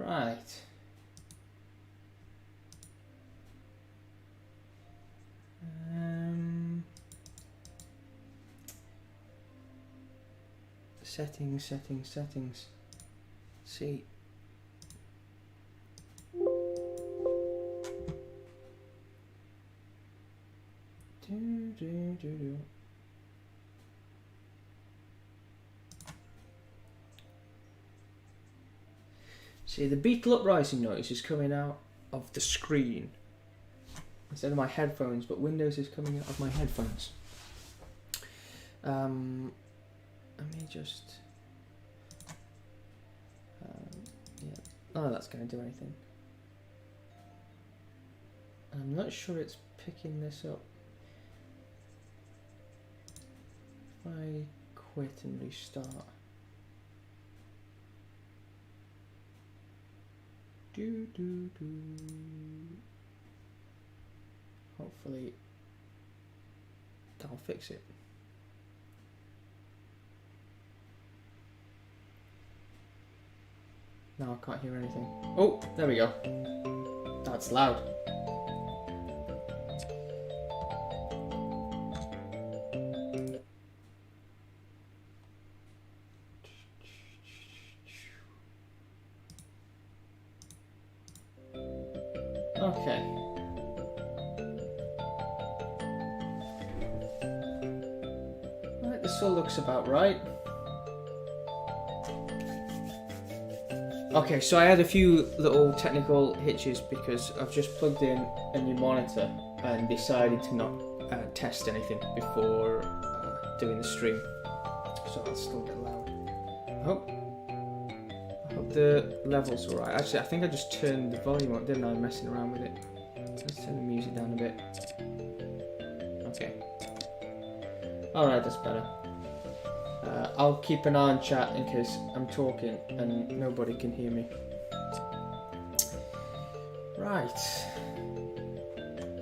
Right. Settings. See. See, the Beetle Uprising noise is coming out of the screen instead of my headphones, but Windows is coming out of my headphones. Let me just... yeah. Oh, that's going to do anything. I'm not sure it's picking this up. If I quit and restart. Hopefully that'll fix it. No, I can't hear anything. Oh, there we go. That's loud. Okay. Right, this all looks about right. Okay, so I had a few little technical hitches because I've just plugged in a new monitor and decided to not test anything before doing the stream. So I'll still get loud. I hope the level's alright. Actually, I think I just turned the volume up, didn't I? Messing around with it. Let's turn the music down a bit. Okay. Alright, that's better. I'll keep an eye on chat in case I'm talking and nobody can hear me. Right.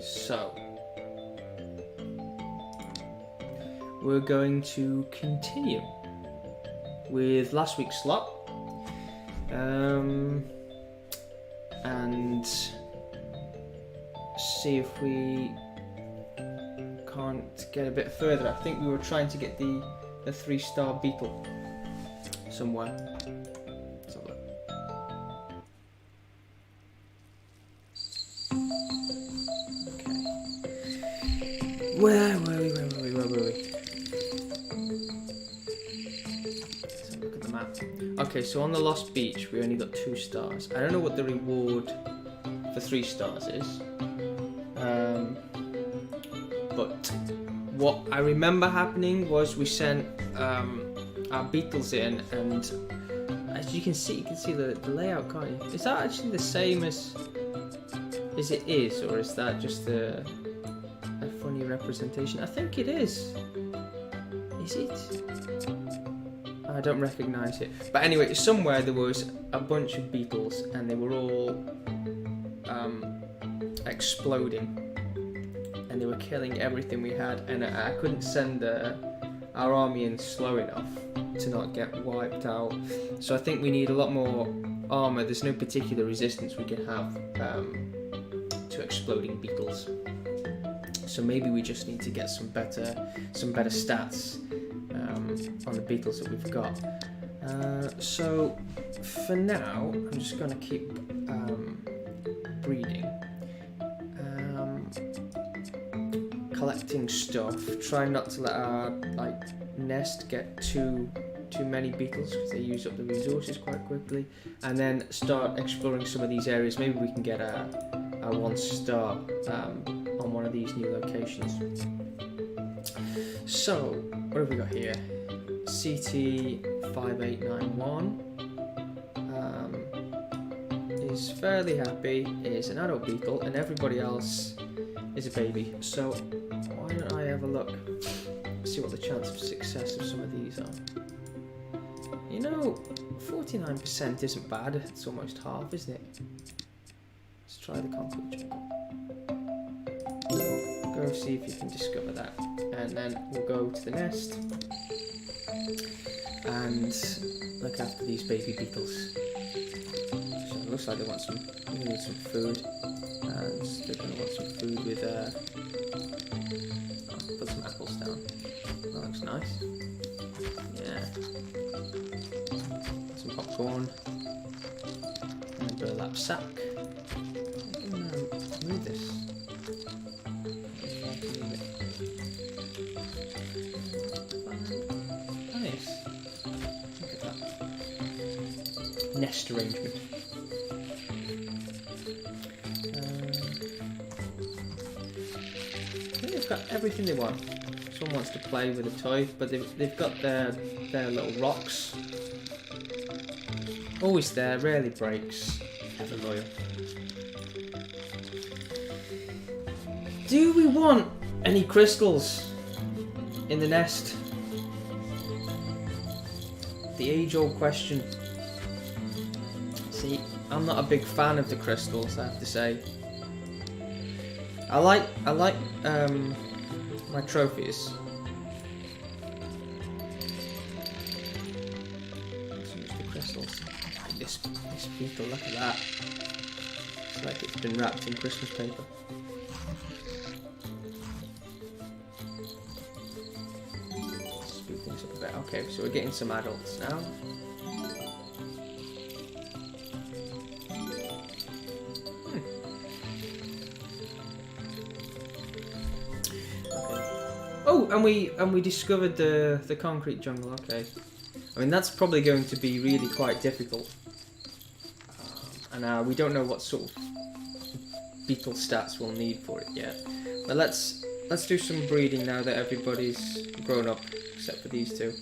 So. We're going to continue with last week's slot. And see if we can't get a bit further. I think we were trying to get the 3-star Beetle somewhere. Let's have a look. Okay. Where were we? Let's have a look at the map. Okay, so on the Lost Beach we only got 2 stars. I don't know what the reward for 3 stars is. But what I remember happening was we sent our Beetles in, and as you can see the layout, can't you? Is that actually the same as it is, or is that just a funny representation? I think it is. Is it? I don't recognise it. But anyway, somewhere there was a bunch of Beetles, and they were all exploding. And they were killing everything we had, and I couldn't send our army in slow enough to not get wiped out. So I think we need a lot more armor. There's no particular resistance we can have to exploding Beetles. So maybe we just need to get some better stats on the Beetles that we've got. So for now, I'm just going to keep breeding. Collecting stuff, trying not to let our nest get too many Beetles because they use up the resources quite quickly, and then start exploring some of these areas. Maybe we can get a 1-star on one of these new locations. So what have we got here? CT5891 is fairly happy, is an adult Beetle, and everybody else is a baby. So why don't I have a look, see what the chance of success of some of these are. You know, 49% isn't bad. It's almost half, isn't it? Let's try the concrete jungle. Go see if you can discover that, and then we'll go to the nest and look after these baby Beetles. So looks like they want some. We need some food, and they're going to want some food with. I'll put some apples down. That looks nice. Yeah. Some popcorn and a burlap sack. I can move this. Nice. Look at that. Nest arrangement. I think they've got everything they want. Someone wants to play with a toy, but they've got their little rocks. Always there, rarely breaks. Ever loyal. Do we want any crystals in the nest? The age-old question. See, I'm not a big fan of the crystals, I have to say. I like my trophies. The crystals. I like this beetle. Look at that. It's like it's been wrapped in Christmas paper. Speed things up a bit. Okay, so we're getting some adults now. Oh, and we discovered the concrete jungle. Okay, I mean that's probably going to be really quite difficult, and we don't know what sort of beetle stats we'll need for it yet. But let's do some breeding now that everybody's grown up except for these two.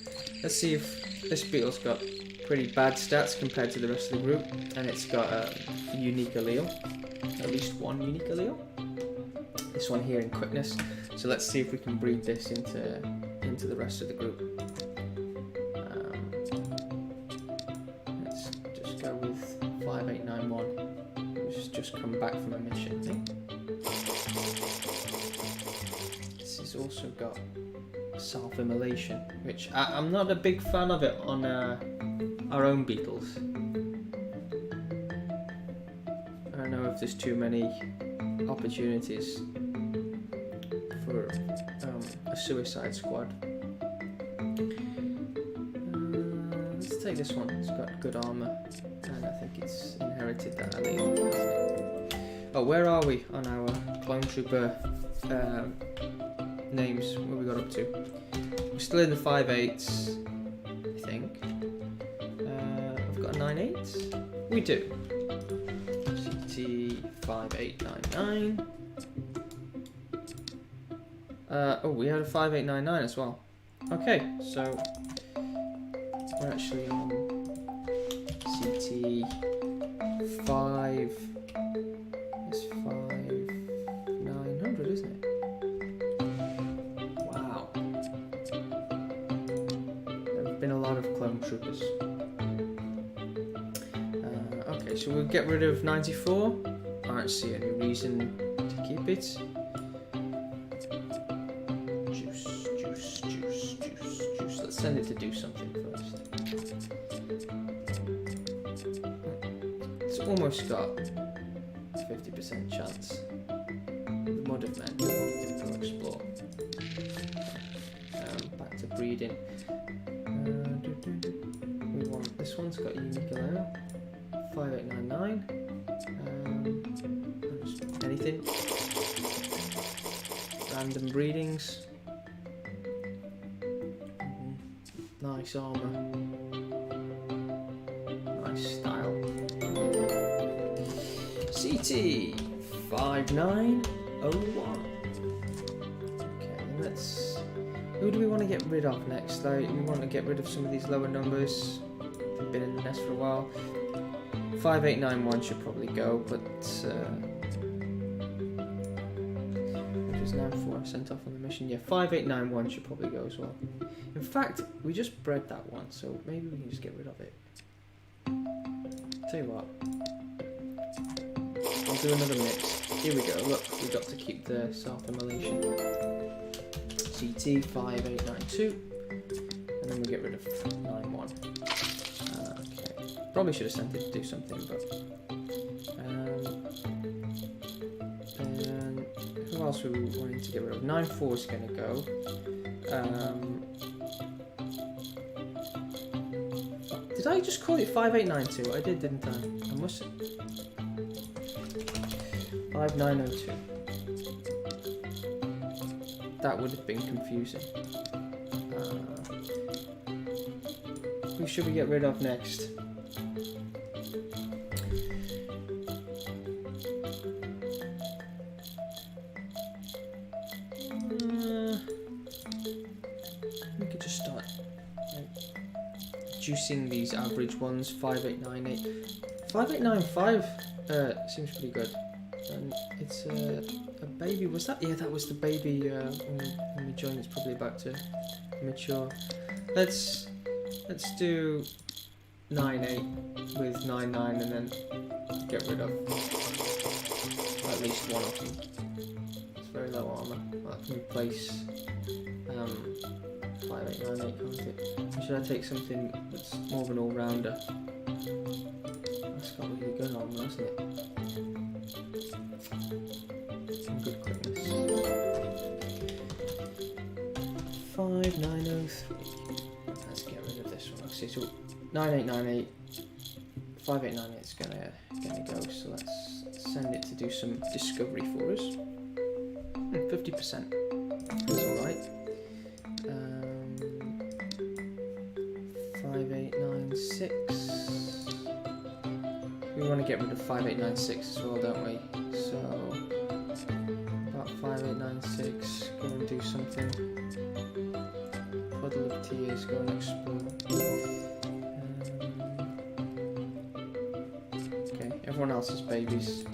Let's see if this beetle's got pretty bad stats compared to the rest of the group, and it's got a unique allele, at least one unique allele. This one here in quickness. So let's see if we can breed this into the rest of the group. Let's just go with 5891, which has just come back from a mission thing. This has also got self-immolation, which I'm not a big fan of it on our own beetles. I don't know if there's too many opportunities for a suicide squad. Let's take this one. It's got good armor, and I think it's inherited that allele. Oh, where are we on our clone trooper names? What have we got up to? We're still in the 5/8s, I think. I've got a 9/8. We do. CT 5899. Oh, we had a 5899 as well. Okay, so we're actually on CT 5. It's 5900, isn't it? Wow. There have been a lot of clone troopers. Okay, so we'll get rid of 94. I don't see any reason to keep it. Send it to do something first. It's almost got 50% chance. The mod of men. Go explore. Back to breeding. We want this one's got a unique allele. 5899. Anything. Random breedings. Nice armor. Nice style. CT 5901. Okay, let's. Who do we want to get rid of next? Though we want to get rid of some of these lower numbers. They've been in the nest for a while. 5891 should probably go, but which is now 4 sent off on the mission. Yeah, 5891 should probably go as well. In fact, we just bred that one, so maybe we can just get rid of it. Tell you what, I'll do another mix. Here we go, look, we got to keep the self-immolation. CT 5892, and then we get rid of 91. Okay, probably should have sent it to do something, but else were we wanting to get rid of? 9-4 is going to go. Did I just call it 5892? I did, didn't I? I must have. 5902. That would have been confusing. Who should we get rid of next? We could just start reducing these average ones. 5898. 5895 seems pretty good. And it's a baby. Was that? Yeah, that was the baby when we joined. It's probably about to mature. Let's do 9-8 with 9-9 and then get rid of at least one of them. It's very low armor. That can replace 5898, can't it? Or should I take something that's more of an all-rounder? That's got really good armor, hasn't it? Some good quickness. 5903. Let's get rid of this one. Okay, so 9898, 5898 is gonna go. So let's send it to do some discovery for us. 50%. That's all right. 5896. We want to get rid of 5896 as well, don't we? So about 5896. Go and do something. Puddle of Tears. Go and explore. Okay, everyone else has babies.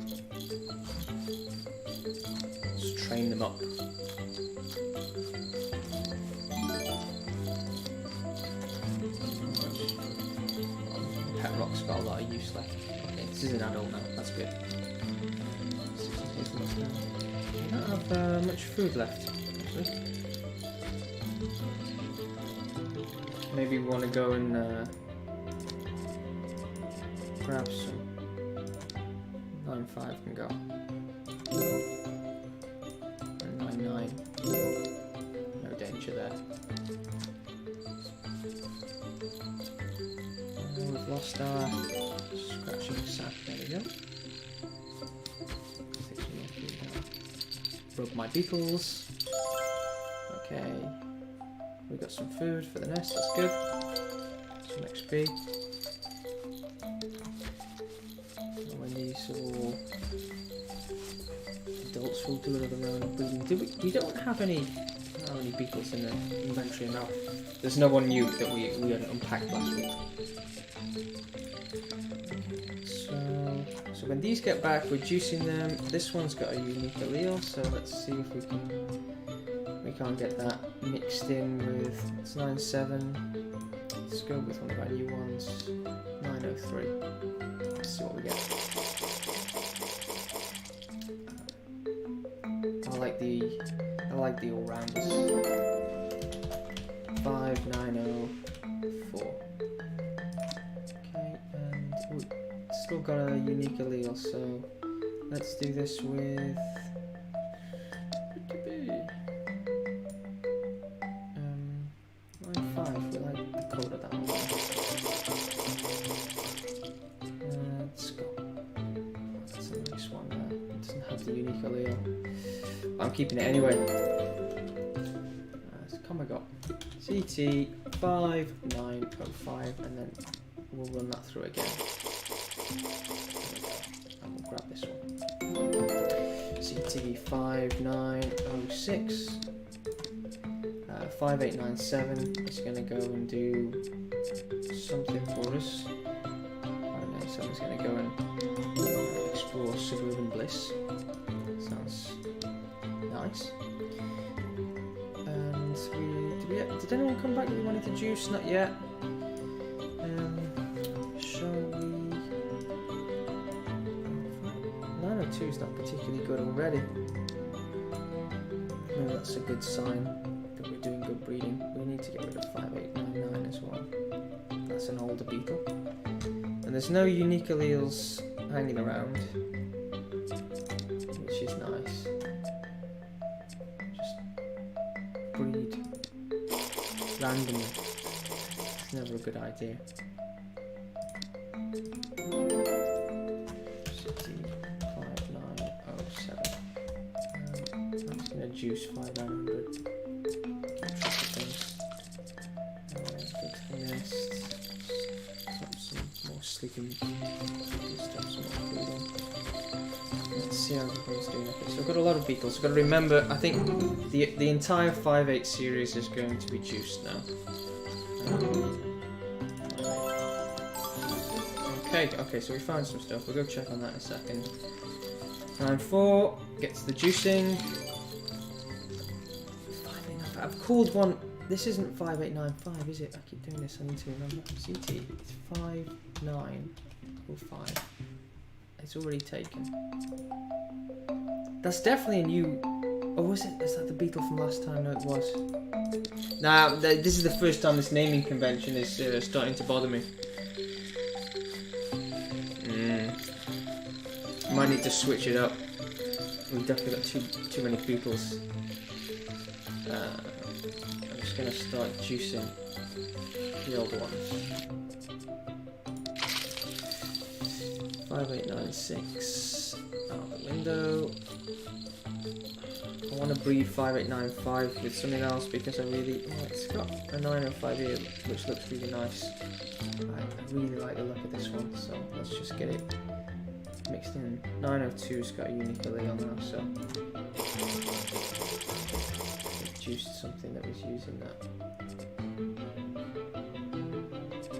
Let's train them up. Pet rocks got a lot of use left. Okay, this is an adult now, that's good. We don't have much food left, actually. Maybe we want to go and grab some. 9-5 can go. And 9-9. No danger there. And we've lost our scratching sack. There we go. Rub my beetles. Okay. We got some food for the nest, that's good. Some XP. And when these are all adults, we'll do another round of breeding. We don't have any beetles in the inventory now. There's no one new that we hadn't unpacked last week. So when these get back, we're juicing them. This one's got a unique allele, so let's see if we can't get that mixed in with, it's 9-7. Let's go with one of our new ones, 903. Let's see what we get. I like the all-rounders. 5904. Okay, and still got a unique allele, so let's do this with 9-5. We like the code of that one. Let's go. That's a nice one there. It doesn't have the unique allele. I'm keeping it anyway. Come I got CT 5905, and then we'll run that through again. And we'll grab this one. CT 5906. 5897 is going to go and do something for us. 597 is going to go and explore Suburban Bliss. Sounds nice. And did anyone come back that we wanted to juice? Not yet. Shall we? 902 is not particularly good already. Maybe that's a good sign that we're doing good breeding. We need to get rid of 5899 as well. That's an older beetle. And there's no unique alleles hanging around, which is nice. randomly. It's never a good idea. City 5907. I'm just gonna juice 5900. Keep track of things. Go to the nest. Put some more sleeping stuff, some more food in. Let's see how everybody's doing. Okay, so I've got a lot of beetles. I've got to remember, I think the entire 5.8 series is going to be juiced now. Okay, so we found some stuff. We'll go check on that in a second. 9.4 gets the juicing. 5.895. I've called one. This isn't 5895, is it? I keep doing this. I need to remember. CT. It's 5905. It's already taken. That's definitely a new. Oh, was it? Is that the beetle from last time? No, it was. Now, this is the first time this naming convention is starting to bother me. Might need to switch it up. We've definitely got too many beetles. I'm just gonna start juicing the old ones. 5896 out the window. I want to breed 5895 with something else because I really. Oh, it's got a 905 here, which looks really nice. I really like the look of this one, so let's just get it mixed in. 902's got a unique allele now, so it juiced something that was using that.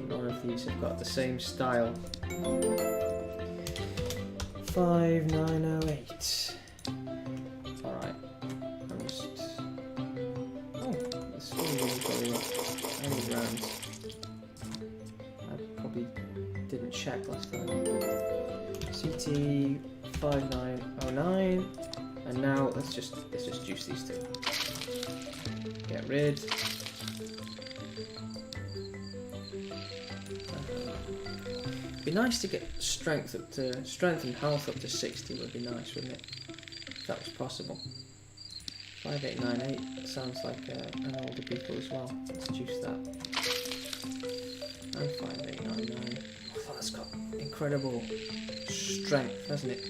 None of these have got the same style. 5908. Alright. I'm just. Oh, this one really probably got any rounds. I probably didn't check last time. CT 5909. And now let's just juice these two. Get rid. Be nice to get strength and health up to 60 would be nice, wouldn't it? If that was possible. 5898 sounds like an older beetle as well. Let's juice that. And 5899. Oh, that's got incredible strength, hasn't it?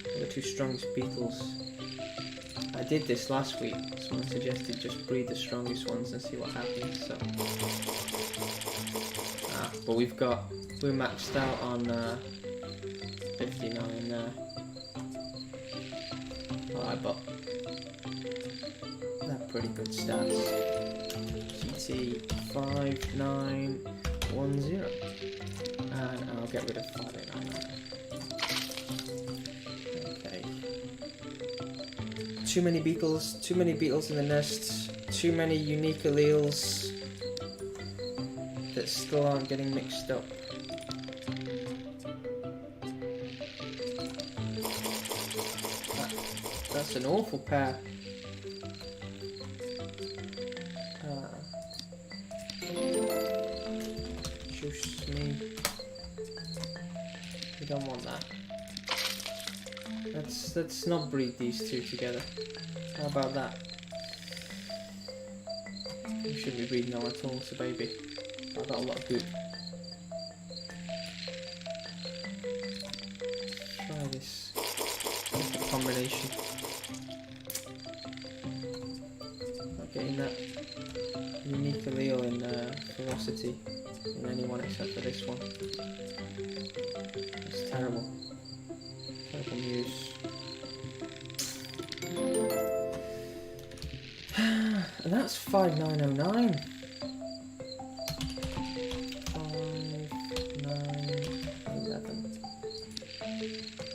They're the two strongest beetles. I did this last week. Someone suggested just breed the strongest ones and see what happens. So, but we're maxed out on 59 there. Alright, but they're pretty good stats. CT 5910. And I'll get rid of 5899. Okay. Too many beetles in the nest, too many unique alleles that still aren't getting mixed up. That's an awful pair. Juice me. We don't want that. Let's not breed these two together. How about that? We shouldn't be breeding them at all, it's a baby. I've got a lot of good. Try this combination. Not getting that unique allele in ferocity in anyone except for this one. It's terrible. Terrible news. And that's 5909. 5911.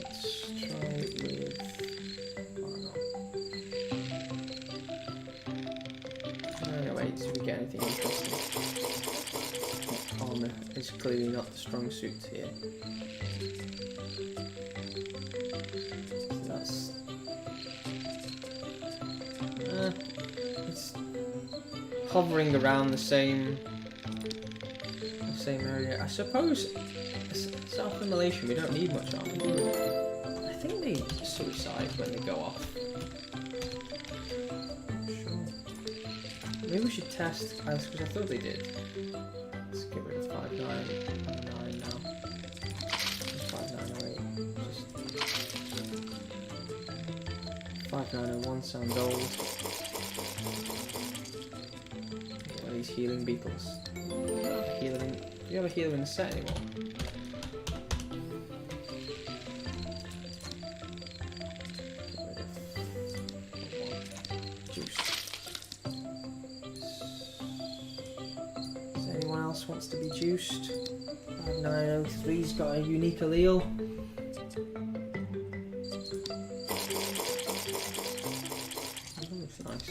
Let's try with. Oh no. 908. Do we get anything interesting? Armor is clearly not the strong suit here. So that's. It's hovering around the same area. I suppose self-immolation, we don't need much armor, do we? I think they suicide when they go off. Sure. Maybe we should test, because I thought they did. Let's get rid of 5909 now. 5908. Just 5901 sounds old. What are these healing beetles? Do you have a healer in the set anymore? Wants to be juiced. 5903's got a unique allele. That looks nice.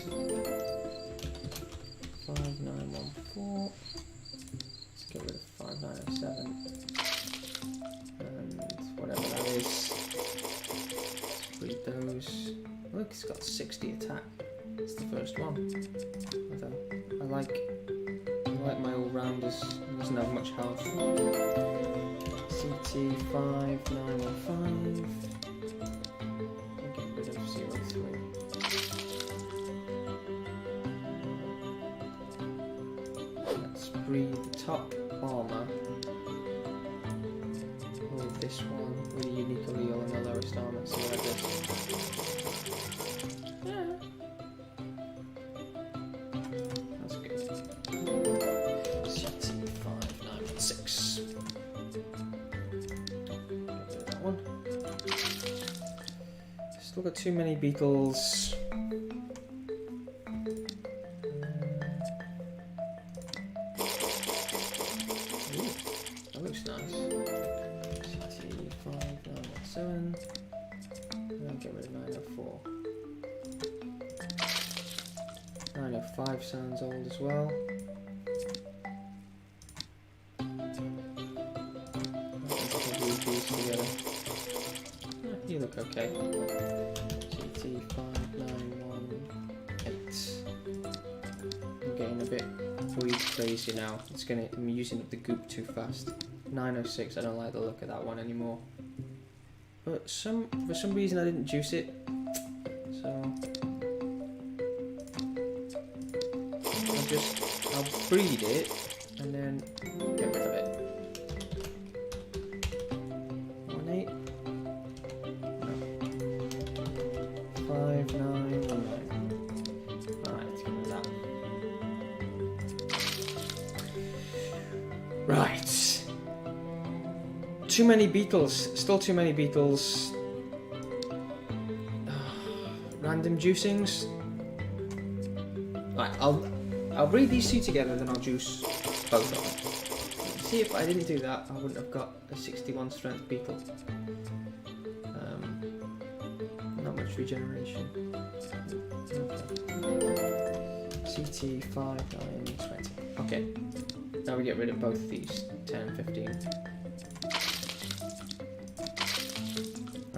5914. Let's get rid of 5907. And whatever that is. Let's breed those. Look, it's got 60 attack. It's the first one. I like my all-rounders. He doesn't have much health. CT5915. We'll get rid of 03. Let's breed the top armor with this one with a unique allele and the lowest armor. So like this. Yeah. That's good. Still got too many beetles. Ooh, that looks nice. CT5917. And get rid of 904. 905 sounds old as well. These together. You look okay. CT5918. I'm getting a bit weed crazy now. I'm using up the goop too fast. 906, I don't like the look of that one anymore. But for some reason I didn't juice it. So I'll breed it and then get rid of it. 5919. Alright, let's get rid of that. Right. Too many beetles. Still too many beetles. Random juicings. Right, I'll breed these two together, then I'll juice both of them. See, if I didn't do that, I wouldn't have got a 61 strength beetle. Not much regeneration. Okay. CT5920. Okay. Now we get rid of both of these. 10 and 15.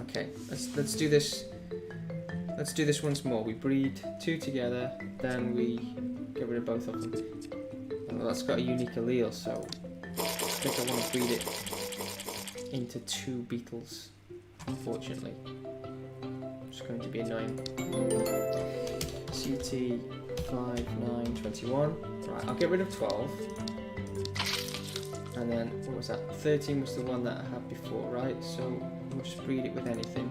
Okay, let's do this. Let's do this once more. We breed two together, then we get rid of both of them. Well, that's got a unique allele, so I think I want to breed it into two beetles, unfortunately. It's going to be annoying. CT5921. Right, I'll get rid of 12. And then, what was that? 13 was the one that I had before, right? So we'll just breed it with anything.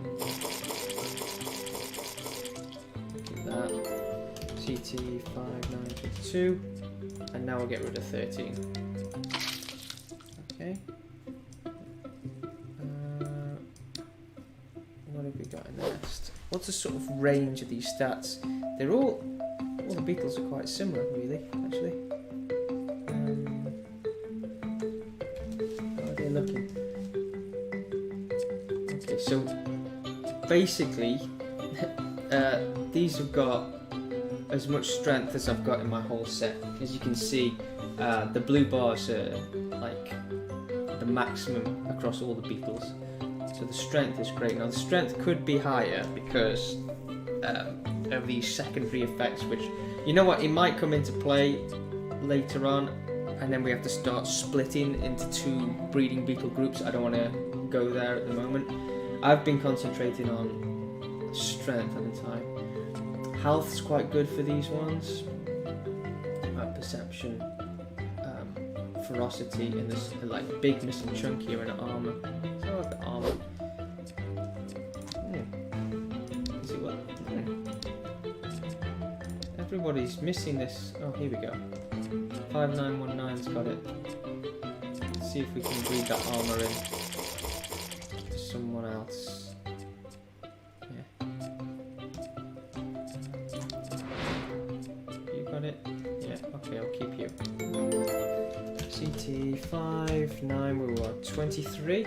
That. CT5922. And now we'll get rid of 13. Okay. What have we got in next? What's the sort of range of these stats? They're all the beetles are quite similar, really, actually. How are they looking? Okay, so basically, these have got as much strength as I've got in my whole set. As you can see, the blue bars are like the maximum across all the beetles. So the strength is great. Now the strength could be higher because of these secondary effects, which, you know what, it might come into play later on, and then we have to start splitting into two breeding beetle groups. I don't want to go there at the moment. I've been concentrating on strength at the time. Health's quite good for these ones. perception, ferocity, and this like bigness and chunkier and armor. So I like the armor. Is it what? Everybody's missing this. Oh, here we go. 5919's got it. Let's see if we can breed that armor in to someone else. Yeah. You got it? Yeah, okay, I'll keep you. CT59, we were 23.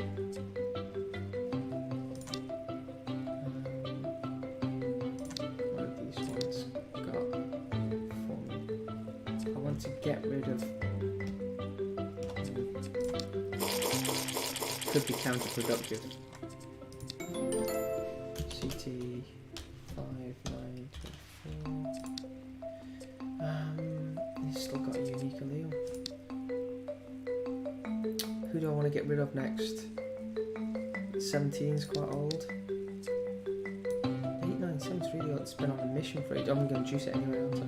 What have these ones got for me? I want to get rid of... could be counterproductive. CT5924. He's still got a unique allele. Who do I want to get rid of next? 17's quite old. 897's really old. It's been on a mission for it. I'm going to juice it anyway, aren't I?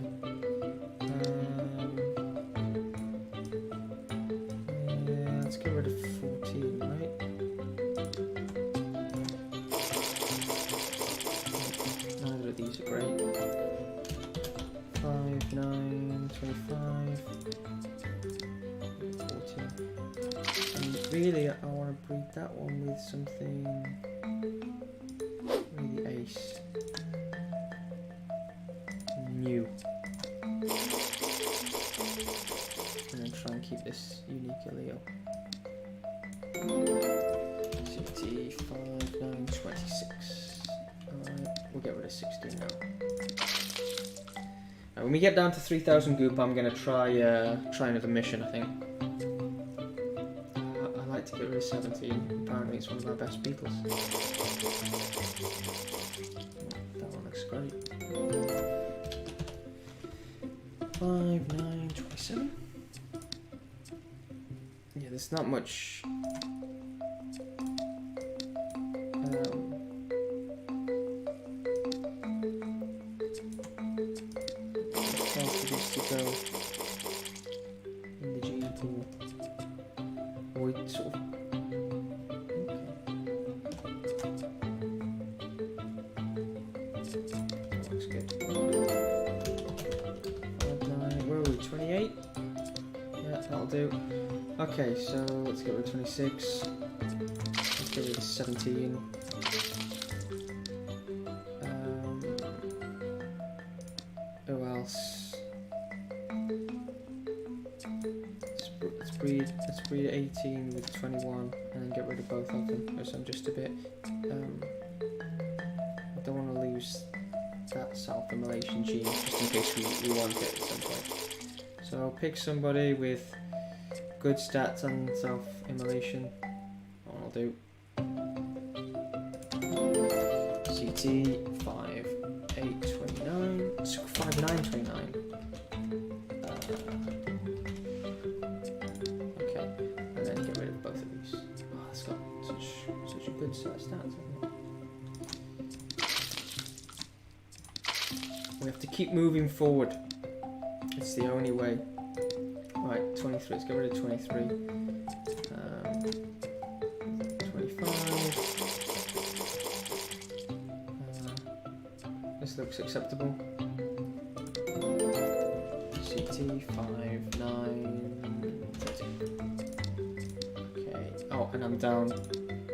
Yeah, let's get rid of 14, right? Neither of these are great. 5, 9, 25. 14. And really, I want to breed that one with something really ace. New. And then try and keep this unique allele. CT5926. Alright, we'll get rid of 16 now. Now, when we get down to 3000 goop, I'm going to try another mission, I think. I like to get rid of 17. Apparently it's one of our best Beetles. That one looks great. 5, 9, 27. Yeah, there's not much. To go in the gene pool. Or we sort of. That looks good. 5, 9, where are we? 28? Yeah, that'll do. Okay, so let's get rid of 26. Let's get rid of 17. Who else? Let's breed 18 with 21 and then get rid of both of them because I'm just a bit I don't want to lose that self-immolation gene just in case we want it at some point. So I'll pick somebody with good stats on self-immolation. That one I'll do. CT 5, 8, 29, 5, 9, 29. Such a good set of stats, isn't it? We have to keep moving forward. It's the only way. Right, 23. Let's get rid of 23. 25. This looks acceptable. CT 5, 9, 30. Okay. Oh, and I'm down.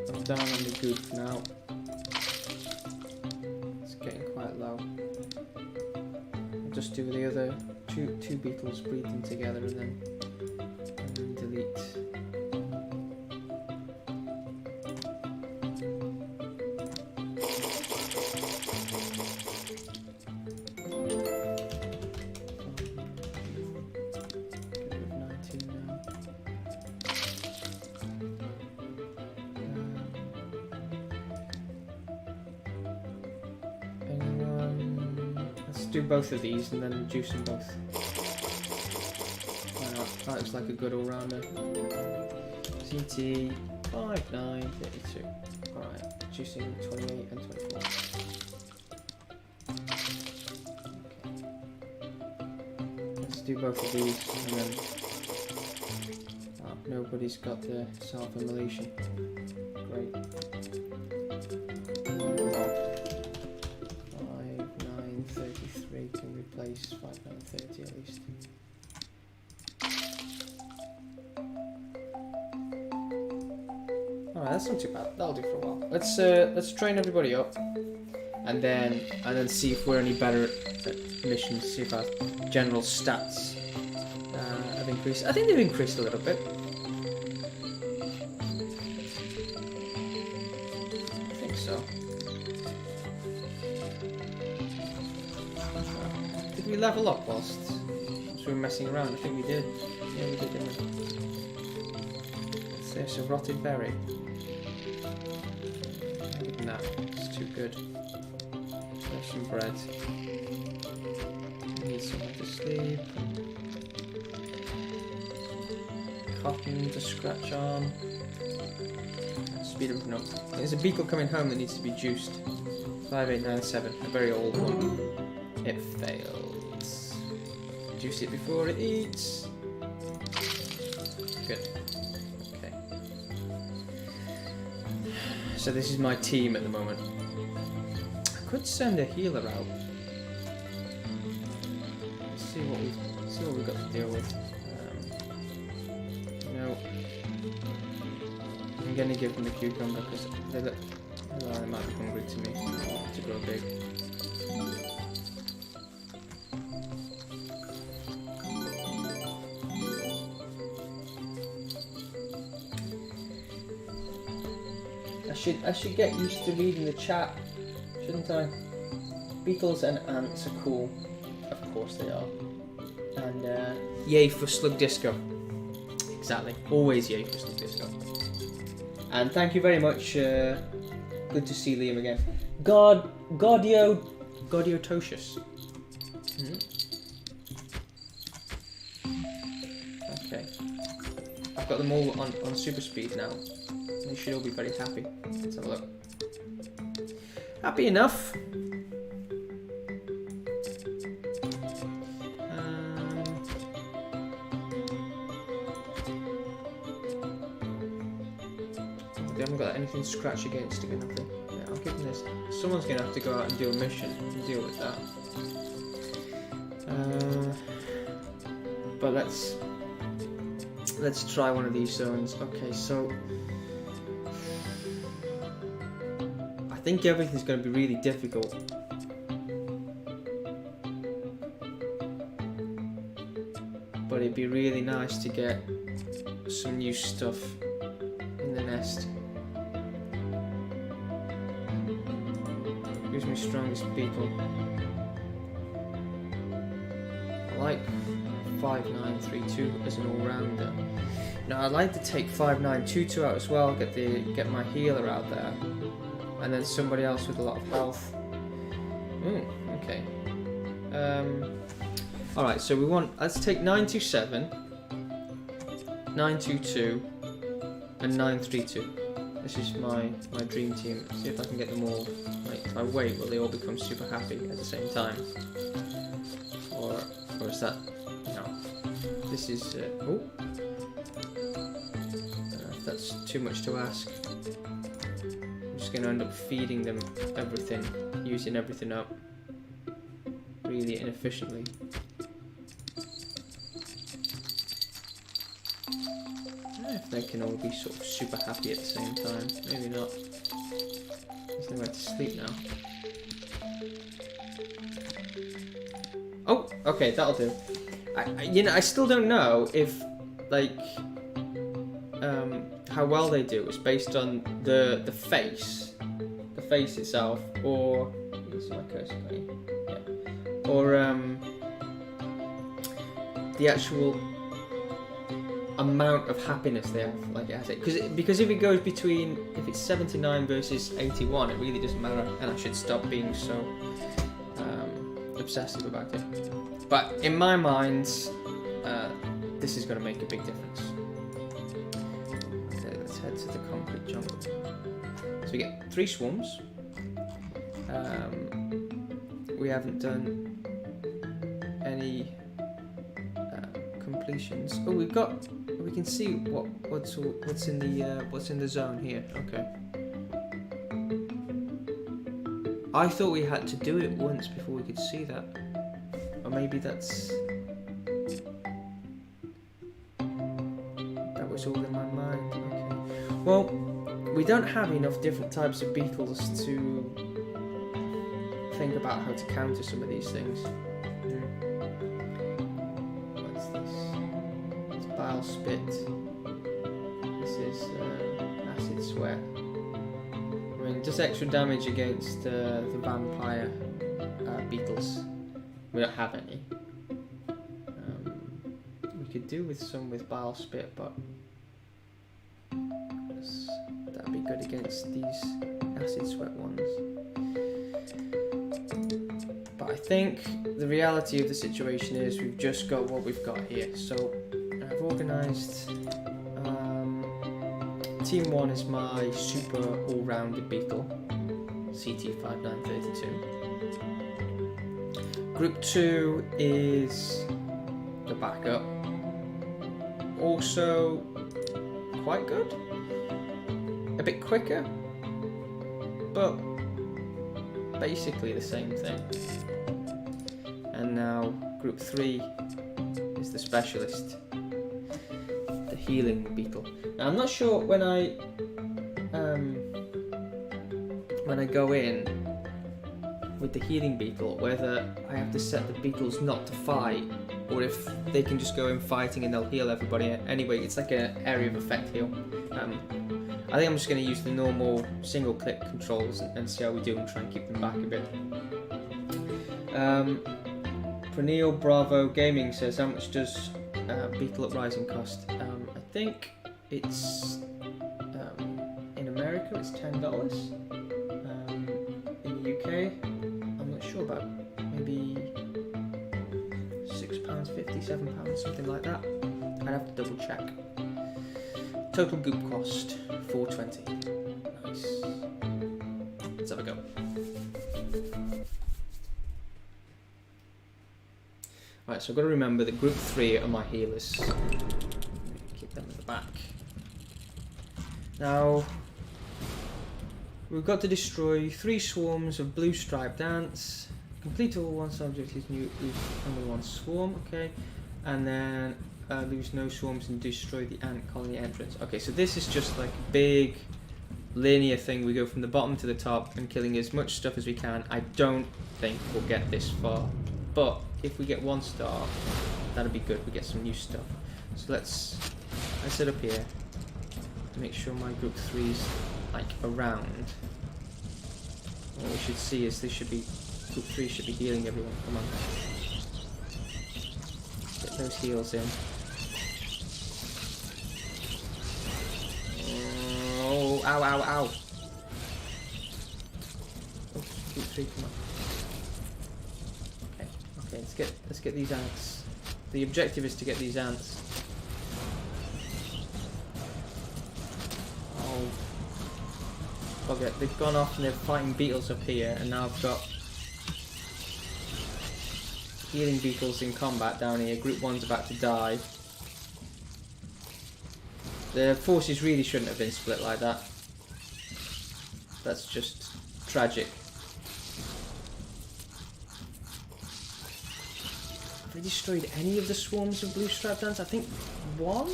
I'm down on the goop now. It's getting quite low. I'll just do the other two Beetles, breed them together, and then delete. Do both of these and then juice them both. That looks like a good all-rounder. CT 5, 9, 32. Alright, juicing 28 and 24. Okay. Let's do both of these, and then nobody's got the self-immolation. Great. 5, 9, 33 can replace 5, 9, 30 at least. Alright, that's not too bad. That'll do for a while. Let's train everybody up, and then see if we're any better at missions. See if our general stats have increased. I think they've increased a little bit. I think so. Did we level up whilst we were messing around? I think we did. Yeah, we did, didn't we? There's a rotted berry. No, it's too good. There's some bread. Need someone to sleep. Cotton to scratch on. Speed everything up. There's a beetle coming home that needs to be juiced. 5897, a very old one. It fails. Juice it before it eats. Good. Okay. So this is my team at the moment. I could send a healer out. Let's see what we've got to deal with. No. I'm gonna give them the cucumber because they might be hungry to me to grow big. I should get used to reading the chat, shouldn't I? Beetles and ants are cool. Of course they are. And yay for Slug Disco. Exactly. Always yay for Slug Disco. And thank you very much. Good to see Liam again. Gaudiotocious. Okay. I've got them all on super speed now. They should all be very happy. Let's have a look. Happy enough. They haven't got anything to scratch against to get nothing. Yeah, I'll give them this. Someone's going to have to go out and do a mission and deal with that. But let's try one of these zones. Okay, so I think everything's going to be really difficult. But it'd be really nice to get some new stuff in the nest. Who's my strongest beetle? I like 5932 as an all-rounder. Now I'd like to take 5922 out as well, get my healer out there. And then somebody else with a lot of health. Okay. Alright, so let's take 927, 922, and 932. This is my dream team. See if I can get them all. Like, if I wait, will they all become super happy at the same time? Or is that... No. This is... that's too much to ask. I'm just going to end up feeding them everything, using everything up really inefficiently. I don't know if they can all be sort of super happy at the same time. Maybe not. Because they went to sleep now. Oh, okay, that'll do. I still don't know if, like, how well they do. It's based on the face itself, or this is my cursor, yeah, or the actual amount of happiness they have, like it has it. Because if it goes between, if it's 79 versus 81, it really doesn't matter, and I should stop being so obsessive about it. But in my mind, this is going to make a big difference. Okay, let's head to the concrete jungle. So we get 3 swarms. We haven't done any completions. Oh, we can see what's in the zone here. Okay. I thought we had to do it once before we could see that, or maybe that was all in my mind. Okay. Well, we don't have enough different types of beetles to think about how to counter some of these things. What's this? It's bile spit. This is acid sweat. I mean, just extra damage against the vampire beetles. We don't have any. We could do with some with bile spit, but that'd be good against these acid sweat ones. But I think the reality of the situation is we've just got what we've got here. So I've organised. Team 1 is my super all-rounded beetle, CT5932. Group 2 is the backup. Also quite good. A bit quicker, but basically the same thing. And now Group 3 is the specialist, the healing beetle. Now I'm not sure when I go in with the healing beetle whether I have to set the beetles not to fight, or if they can just go in fighting and they'll heal everybody anyway. It's like an area of effect heal. I think I'm just going to use the normal single click controls and see how we do and try and keep them back a bit. Praneel Bravo Gaming says, how much does Beetle Uprising cost? I think it's in America it's $10. In the UK, I'm not sure, about maybe £6.50, £7, something like that. I'd have to double check. Total goop cost $4.20. Nice. Let's have a go. Right, so I've got to remember that group 3 are my healers. Keep them in the back. Now, we've got to destroy 3 swarms of blue striped ants. Complete all one subject is lose only 1 swarm, okay. And then lose no swarms and destroy the ant colony entrance. Okay, so this is just like a big linear thing. We go from the bottom to the top and killing as much stuff as we can. I don't think we'll get this far, but if we get 1 star, that'll be good. We get some new stuff. So I set up here to make sure my group 3's like around. What we should see is group 3 should be healing everyone. Come on. Get those heals in. Oh, ow, ow, ow. Oh, group 3, come on. Okay, let's get these ants. The objective is to get these ants. Oh, okay, they've gone off and they're fighting beetles up here, and now I've got healing beetles in combat down here. Group 1's about to die. The forces really shouldn't have been split like that. That's just tragic. Have they destroyed any of the swarms of blue striped ants? I think 1?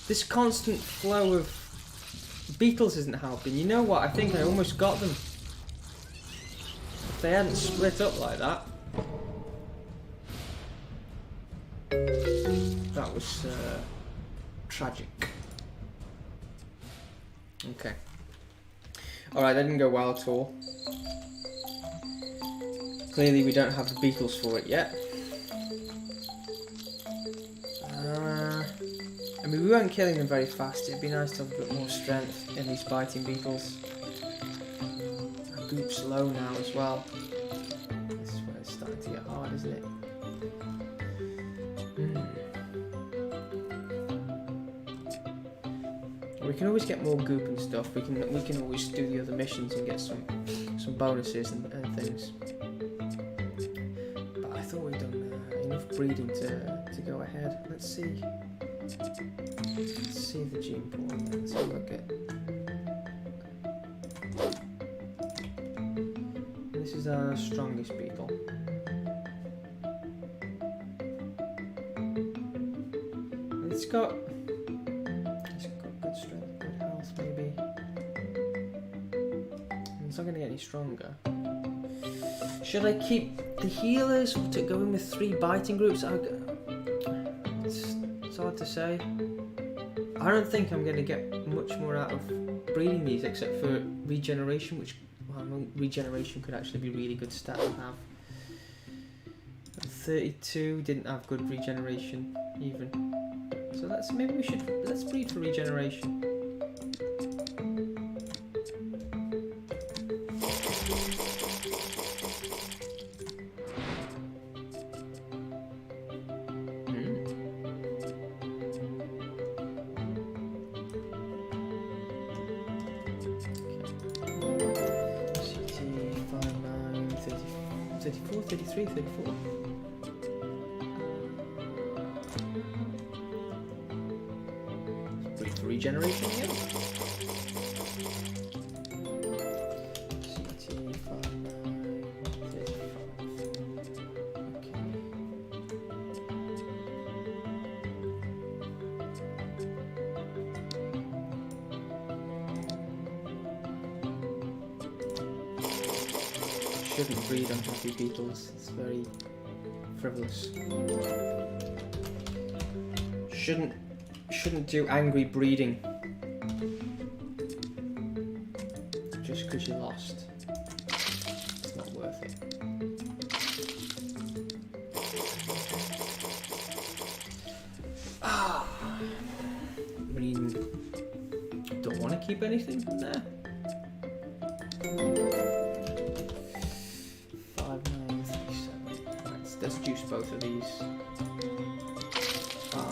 This constant flow of beetles isn't helping. You know what? I think I almost got them. If they hadn't split up like that. That was tragic. Okay. Alright, that didn't go well at all. Clearly we don't have the beetles for it yet. I mean, we weren't killing them very fast. It'd be nice to have a bit more strength in these biting beetles. Our group's low now as well. This is where it's starting to get hard, isn't it? We can always get more goop and stuff. We can always do the other missions and get some bonuses and things. But I thought we'd done enough breeding to go ahead. Let's see. Let's see the gene pool. Let's have a look at. This is our strongest beetle. It's got good strength, good health, maybe. It's not going to get any stronger. Should I keep the healers to go in with 3 biting groups? It's hard to say. I don't think I'm going to get much more out of breeding these except for regeneration, which regeneration could actually be a really good stat to have. 32 didn't have good regeneration even. So let's breed for regeneration. Regeneration again. Shouldn't breed unhappy beetles. It's very frivolous. Shouldn't do angry breeding just because you lost. It's not worth it. I mean, don't want to keep anything from there. 5, 9, 3, 7. Let's juice both of these. 5.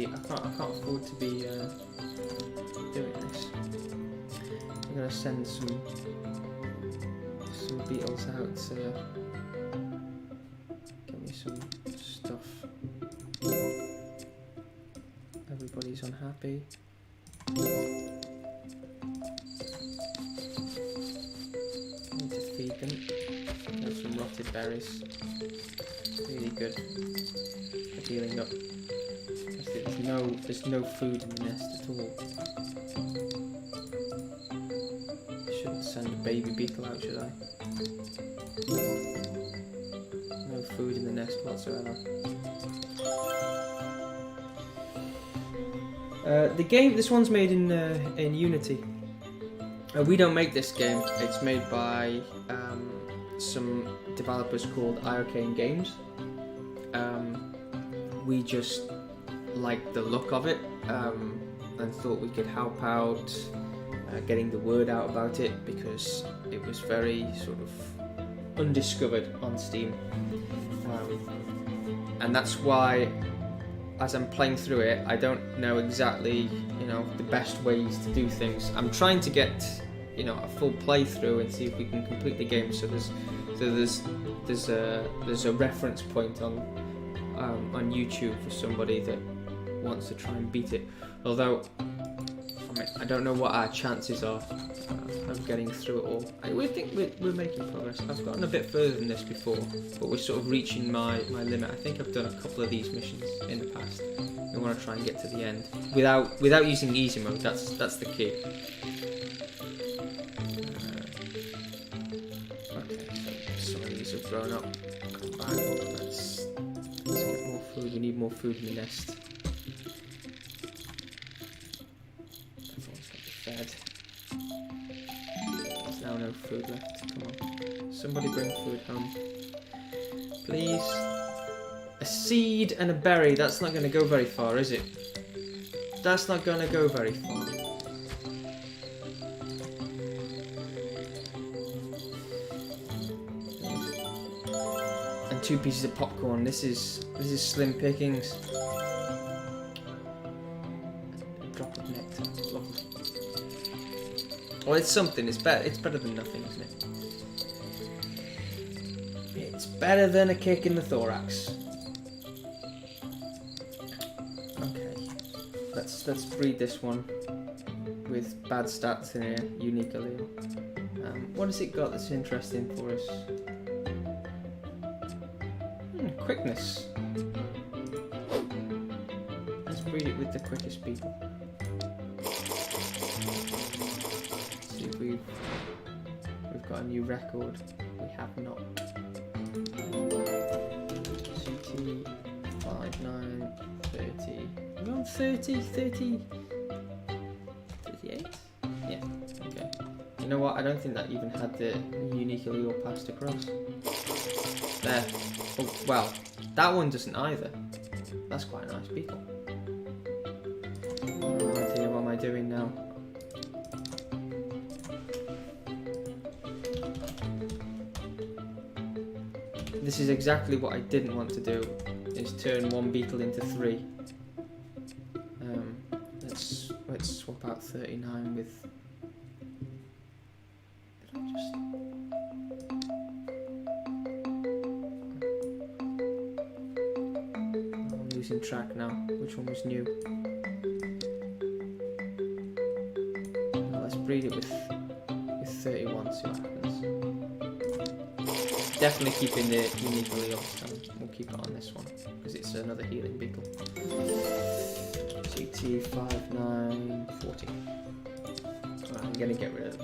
I can't afford to be doing this. I'm gonna send some beetles out to get me some stuff. Everybody's unhappy. Need to feed them. Get some rotted berries. Really good for healing up. There's no food in the nest at all. I shouldn't send a baby beetle out, should I? No food in the nest whatsoever. The game, this one's made in Unity. We don't make this game. It's made by some developers called Iocane Games. We just liked the look of it and thought we could help out getting the word out about it because it was very sort of undiscovered on Steam, and that's why as I'm playing through it I don't know exactly the best ways to do things. I'm trying to get a full playthrough and see if we can complete the game, so there's a reference point on YouTube for somebody that wants to try and beat it. Although I don't know what our chances are of getting through it all. We think we're making progress. I've gotten a bit further than this before, but we're sort of reaching my limit. I think I've done a couple of these missions in the past. I want to try and get to the end without using easy mode. That's the key. Okay, so some of these have grown up. Come back. Let's get more food. We need more food in the nest. Fed. There's now no food left. Come on. Somebody bring food home. Please. A seed and a berry. That's not going to go very far, is it? That's not going to go very far. And 2 pieces of popcorn. This is slim pickings. A drop of nectar. Lovely. Well, it's something. It's better. It's better than nothing, isn't it? It's better than a kick in the thorax. Okay, let's breed this one with bad stats in here. Unique allele. What has it got that's interesting for us? Quickness. Let's breed it with the quickest beetle. See if we've got a new record. We have not. CT 59 30. We're on 30 38? Yeah, okay. You know what? I don't think that even had the unique allele passed across. There. Oh, well, that one doesn't either. That's quite a nice beetle. Oh dear, what am I doing now? This is exactly what I didn't want to do, is turn one beetle into 3. Let's swap out 39 with... Did I just... I'm losing track now. Which one was new? Well, let's breed it with 31, see what happens. Definitely keeping the unique allele, so we'll keep it on this one because it's another healing beetle. CT 5940. I'm gonna get rid of.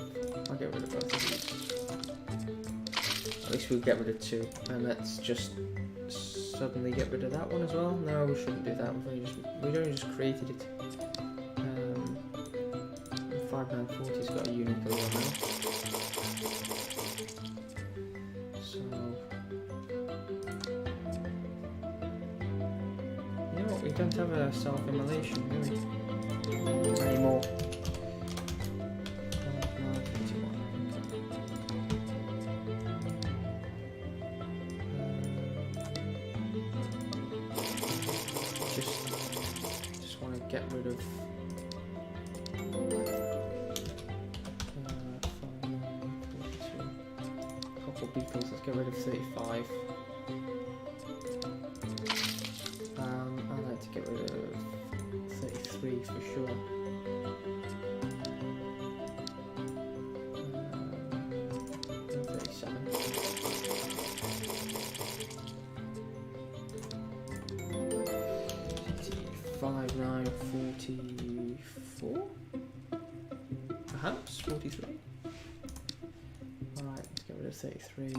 I'll get rid of both of these. At least we'll get rid of 2, and let's just suddenly get rid of that one as well. No, we shouldn't do that. We've only just created it. 5940's got a unique allele now. We don't have a self-immolation, do we? Anymore. Just want to get rid of. A couple of beetles. Let's get rid of 35. Get rid of 33 for sure. 37. 44? Perhaps 43. Alright, let's get rid of 33.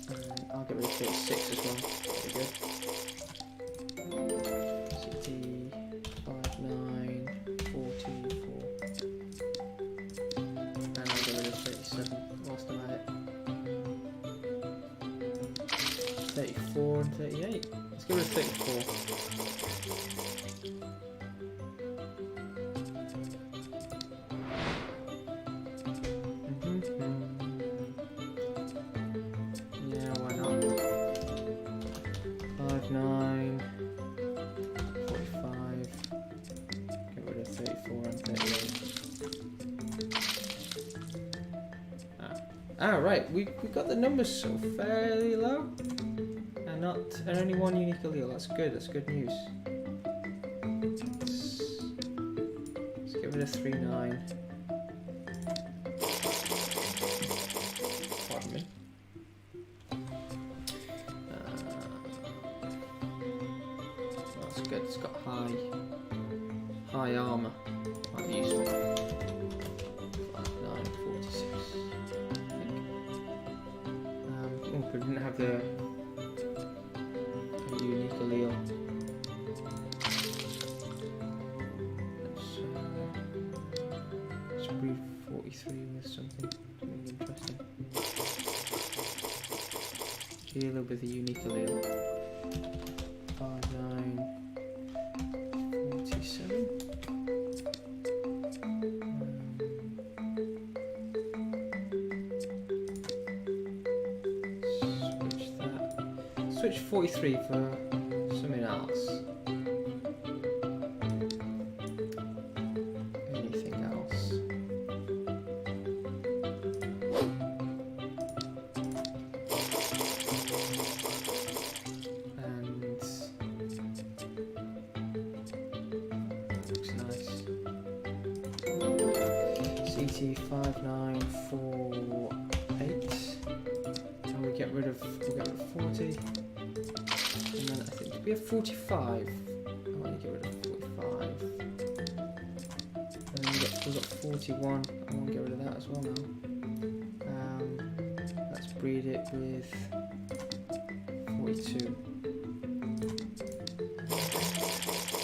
And I'll get rid of 36 as well. Very good. CT 5944. And I'll get rid of 37 whilst I'm at it. 34 and 38. Let's get rid of 34. Yeah, why not? 59. 45. Get rid of 34 and 38. Ah, right. We got the numbers so fairly low, and only one unique allele. That's good. That's good news. Let's get rid of 39. Pardon me. That's good. It's got high armor. Might be useful. 5946. I think. We didn't have the unique allele. Let's breed 43 with something interesting. Healer with a unique allele. 5947. Switch 43 for something else. Anything else? CT5948. And we get rid of 40. And then I think we have 45. I want to get rid of 45. And then we've got 41. I want to get rid of that as well now. Let's breed it with 42.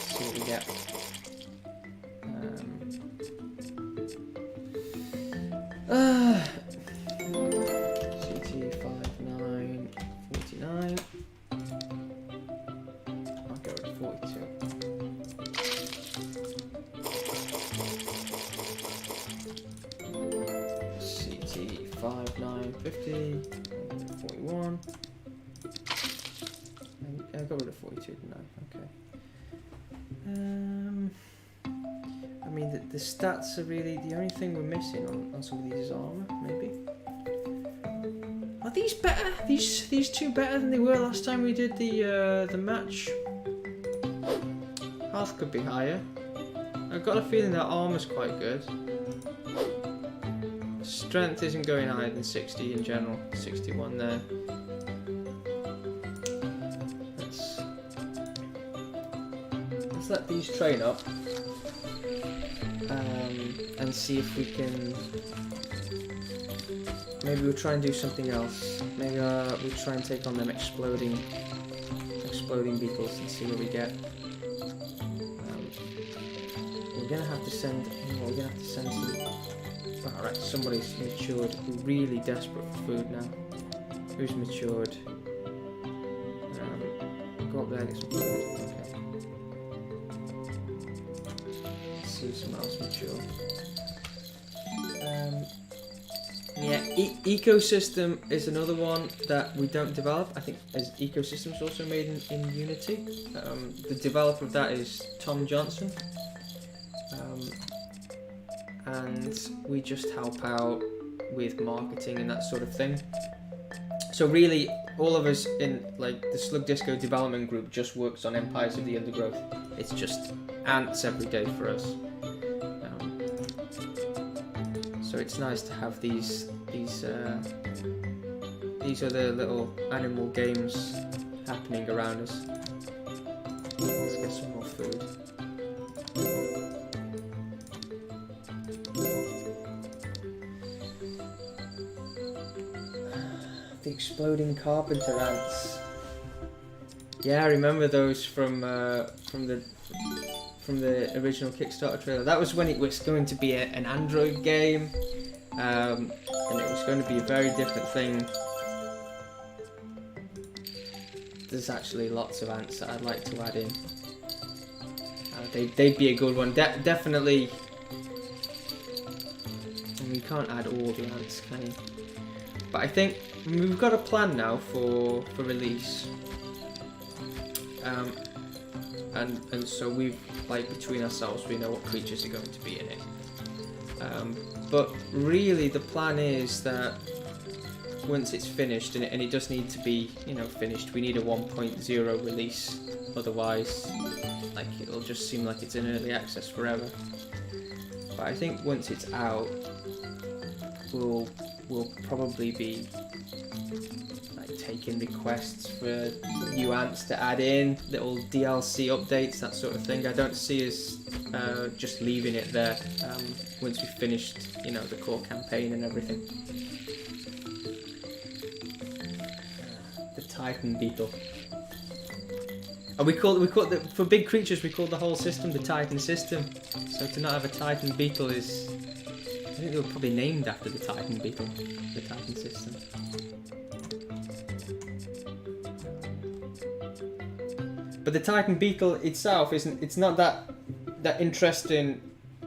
See what we get. CT5949. I'll go with 42. CT5950. 41. I got rid of 42, didn't I? Okay. I mean, the stats are really the only thing we're missing on some of these is armor, maybe. Are these better? These two better than they were last time we did the match? Health could be higher. I've got a feeling that armor's quite good. Strength isn't going higher than 60 in general. 61 there. Let's let these train up. And see if we can. Maybe we'll try and do something else. Maybe we'll try and take on them exploding beetles and see what we get. We're gonna have to send. We're gonna have to send some. Alright, somebody's matured. We're really desperate for food now. Who's matured? Go up there and get some food. Okay. Let's see if someone else mature. Yeah, ecosystem is another one that we don't develop. I think as ecosystem is also made in Unity. The developer of that is Tom Johnson. And we just help out with marketing and that sort of thing. So really, all of us in like the Slug Disco development group just works on Empires of the Undergrowth. It's just ants every day for us. So it's nice to have these other little animal games happening around us. Let's get some more food. The exploding carpenter ants. Yeah, I remember those from the original Kickstarter trailer. That was when it was going to be an Android game, and it was going to be a very different thing. There's actually lots of ants that I'd like to add in. They'd be a good one. Definitely. And you can't add all the ants, can you? But I think we've got a plan now for release. And so we've, like, between ourselves, we know what creatures are going to be in it. But really the plan is that once it's finished, and it does need to be, you know, finished, we need a 1.0 release, otherwise, like, it'll just seem like it's in early access forever. But I think once it's out, we'll probably be like taking requests for new ants to add in, little DLC updates, that sort of thing. I don't see us just leaving it there once we've finished, you know, the core campaign and everything. The Titan Beetle. And we call for big creatures, we call the whole system the Titan system. So to not have a Titan Beetle is, I think they were probably named after the Titan Beetle, the Titan system. But the Titan Beetle itself it's not that interesting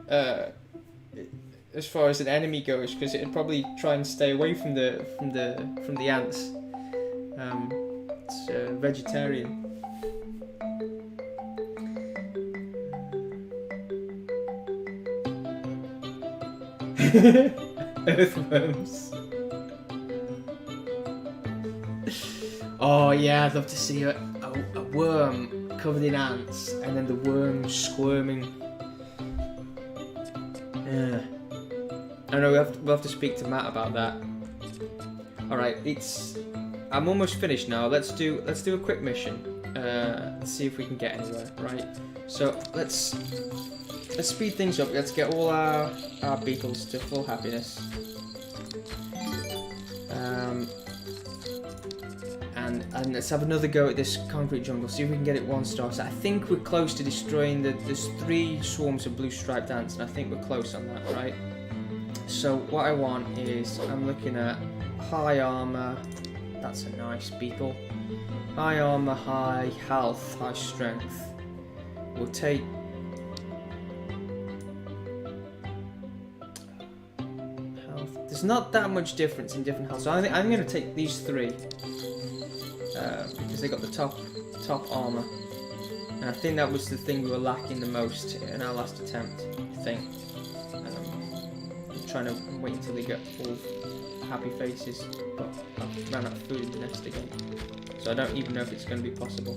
as far as an enemy goes, because it'd probably try and stay away from the ants. It's vegetarian. Earthworms. Oh yeah, I'd love to see a worm covered in ants and then the worm squirming. I know we'll have to speak to Matt about that. All right, I'm almost finished now. Let's do a quick mission. Let's see if we can get anywhere. Right. So let's speed things up. Let's get all our beetles to full happiness. And let's have another go at this concrete jungle. See if we can get it 1 star. So I think we're close to destroying there's 3 swarms of blue striped ants, and I think we're close on that, right? So what I want is I'm looking at high armor. That's a nice beetle. High armor, high health, high strength. We'll take health. There's not that much difference in different health, so I'm going to take these 3 because they got the top armor, and I think that was the thing we were lacking the most in our last attempt. I think. I'm waiting until they get all happy faces, but I've ran out of food in the nest again, so I don't even know if it's going to be possible.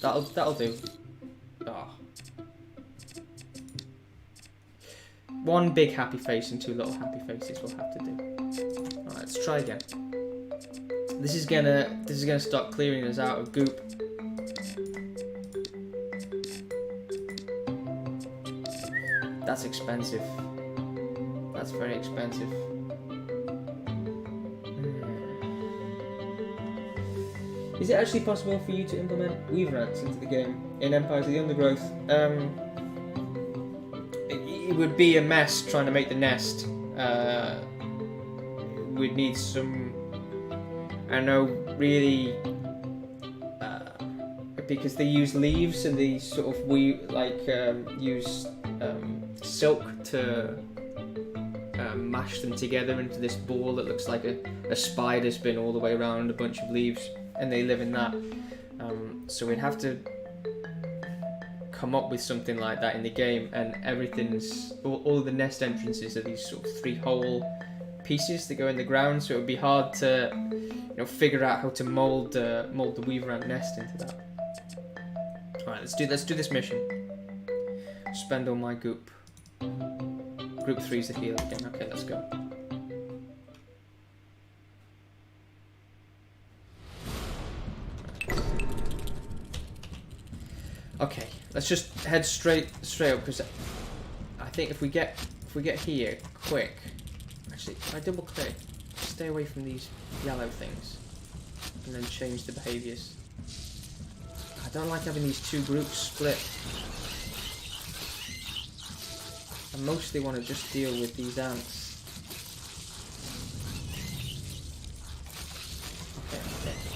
That'll do. Oh. 1 big happy face and 2 little happy faces we'll have to do. Alright, let's try again. This is gonna start clearing us out of goop. That's expensive. That's very expensive. Is it actually possible for you to implement weaver ants into the game in Empires of the Undergrowth? It would be a mess trying to make the nest. We'd need some, I don't know, really, because they use leaves and they sort of use silk to mash them together into this ball that looks like a spider spin all the way around a bunch of leaves, and they live in that. So we'd have to come up with something like that in the game, and everything's all the nest entrances are these sort of 3-hole pieces that go in the ground, so it would be hard to figure out how to mold the weaver ant nest into that. All right, let's do this mission. Spend all my goop. Group 3 is the healer again. Okay, let's go. Okay, let's just head straight up, because I think if we get here quick. Actually, if I double click, stay away from these yellow things, and then change the behaviors. I don't like having these 2 groups split. I mostly want to just deal with these ants. Okay,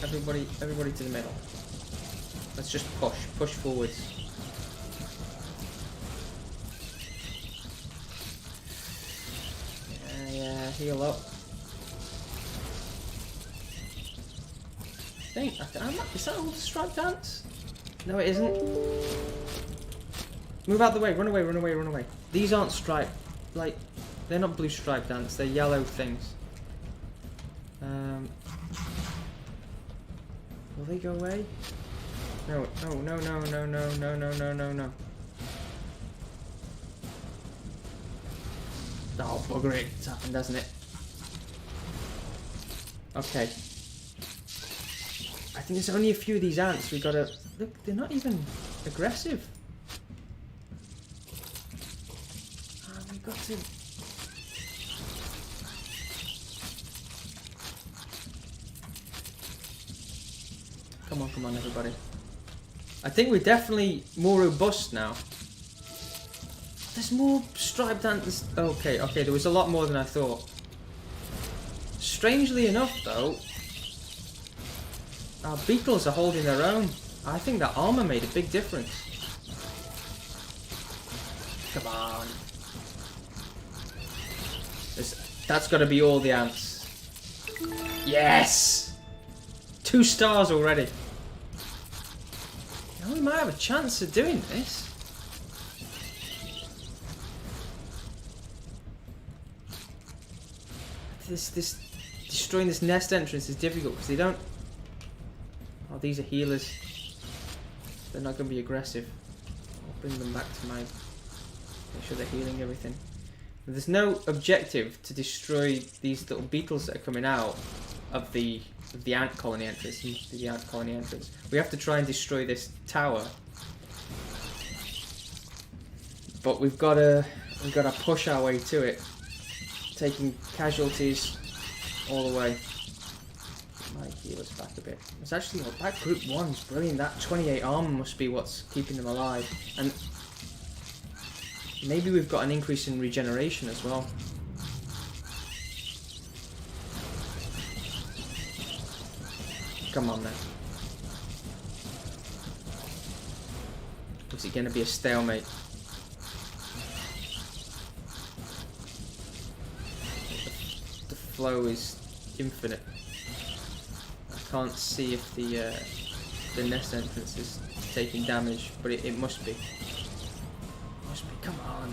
everybody to the middle. Let's just push forwards. Yeah, heal up. Is that all the striped ants? No, it isn't. Move out the way, run away. These aren't striped, they're not blue striped ants, they're yellow things. Will they go away? No. Oh, bugger it. It's happened, hasn't it? Okay. I think there's only a few of these ants. We gotta... Look, they're not even aggressive. We got to... Come on, everybody. I think we're definitely more robust now. There's more striped ants. Okay, there was a lot more than I thought. Strangely enough, though, our beetles are holding their own. I think that armor made a big difference. Come on. That's got to be all the ants. Yes! 2 stars already. Now we might have a chance of doing this. This destroying this nest entrance is difficult because they don't... Oh, these are healers. They're not going to be aggressive. bring them back to my... Make sure they're healing everything. There's no objective to destroy these little beetles that are coming out of the ant colony entrance. The ant colony entrance. We have to try and destroy this tower. But we've got to push our way to it, taking casualties all the way. Might heal us back a bit. It's actually that group 1's brilliant. That 28 armor must be what's keeping them alive, and maybe we've got an increase in regeneration as well. Come on then. Is it going to be a stalemate? The flow is infinite. I can't see if the nest entrance is taking damage, but it must be. Come on.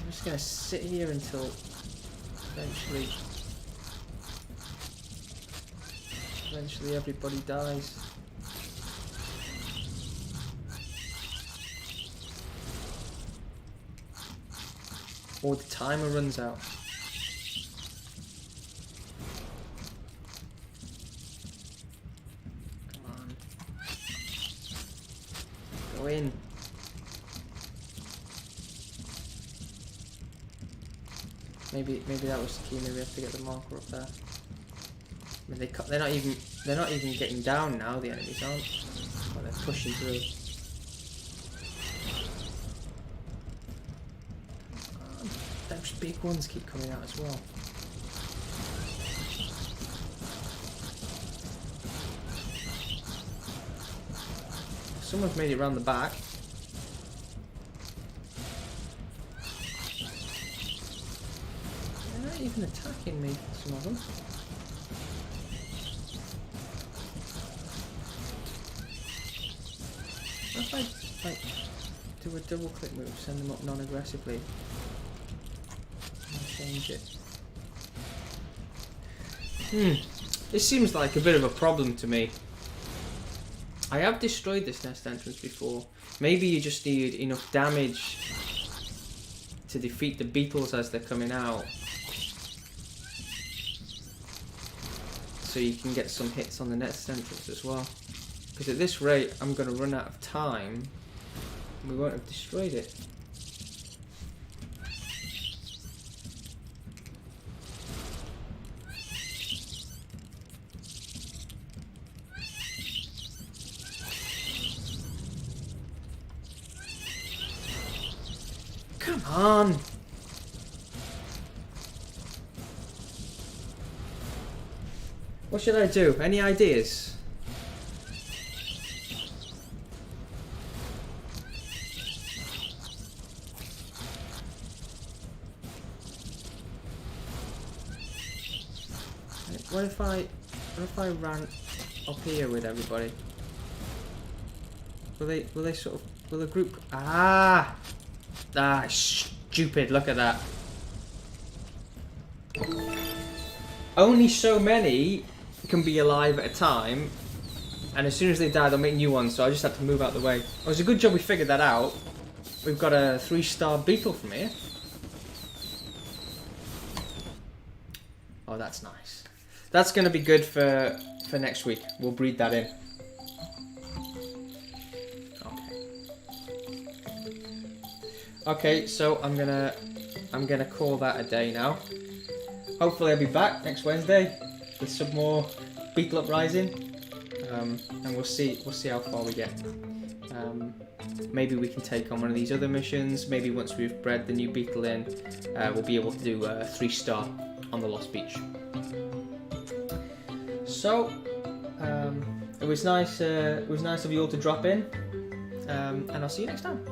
I'm just going to sit here until eventually everybody dies. Or the timer runs out. Come on. Go in. Maybe that was the key. Maybe I have to get the marker up there. I mean, they're not even getting down now. The enemies aren't. But they're pushing through. Those big ones keep coming out as well. Someone's made it round the back. They're not even attacking me, some of them. What if I like do a double click move, send them up non-aggressively, and change it? This seems like a bit of a problem to me. I have destroyed this nest entrance before. Maybe you just need enough damage to defeat the beetles as they're coming out, so you can get some hits on the nest entrance as well. Because at this rate, I'm going to run out of time and we won't have destroyed it. Come on! What should I do? Any ideas? What if I ran up here with everybody? Will the group? Stupid! Look at that. Only so many can be alive at a time, and as soon as they die, they'll make new ones. So I just have to move out the way. It was a good job we figured that out. We've got a 3-star beetle from here. Oh, that's nice. That's going to be good for next week. We'll breed that in. Okay, so I'm gonna call that a day now. Hopefully I'll be back next Wednesday with some more Beetle Uprising, and we'll see how far we get. Maybe we can take on one of these other missions. Maybe once we've bred the new beetle in, we'll be able to do a 3-star on the Lost Beach. So it was nice of you all to drop in, and I'll see you next time.